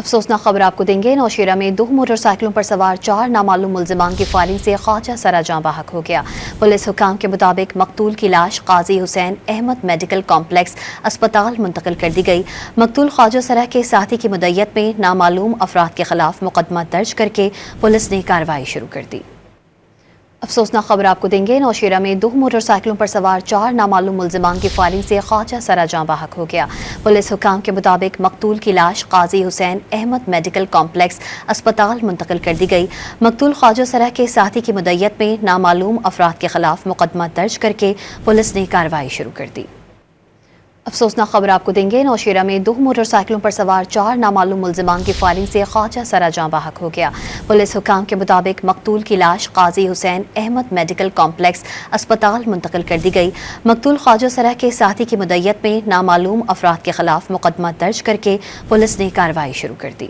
افسوسناک خبر آپ کو دیں گے۔ نوشیرہ میں 2 موٹر سائیکلوں پر سوار 4 نامعلوم ملزمان کی فائرنگ سے خواجہ سرا جاں بحق ہو گیا۔ پولیس حکام کے مطابق مقتول کی لاش قاضی حسین احمد میڈیکل کمپلیکس اسپتال منتقل کر دی گئی۔ مقتول خواجہ سرا کے ساتھی کی مدعیت میں نامعلوم افراد کے خلاف مقدمہ درج کر کے پولیس نے کارروائی شروع کر دی۔ افسوسناک خبر آپ کو دیں گے۔ نوشیرہ میں 2 موٹر سائیکلوں پر سوار 4 نامعلوم ملزمان کی فائرنگ سے خواجہ سرا جاں بحق ہو گیا۔ پولیس حکام کے مطابق مقتول کی لاش قاضی حسین احمد میڈیکل کمپلیکس اسپتال منتقل کر دی گئی۔ مقتول خواجہ سرا کے ساتھی کی مدعیت میں نامعلوم افراد کے خلاف مقدمہ درج کر کے پولیس نے کارروائی شروع کر دی۔ افسوسناک خبر آپ کو دیں گے۔ نوشیرہ میں 2 موٹر سائیکلوں پر سوار 4 نامعلوم ملزمان کی فائرنگ سے خواجہ سرا جاں بحق ہو گیا۔ پولیس حکام کے مطابق مقتول کی لاش قاضی حسین احمد میڈیکل کمپلیکس اسپتال منتقل کر دی گئی۔ مقتول خواجہ سرا کے ساتھی کی مدعیت میں نامعلوم افراد کے خلاف مقدمہ درج کر کے پولیس نے کارروائی شروع کر دی۔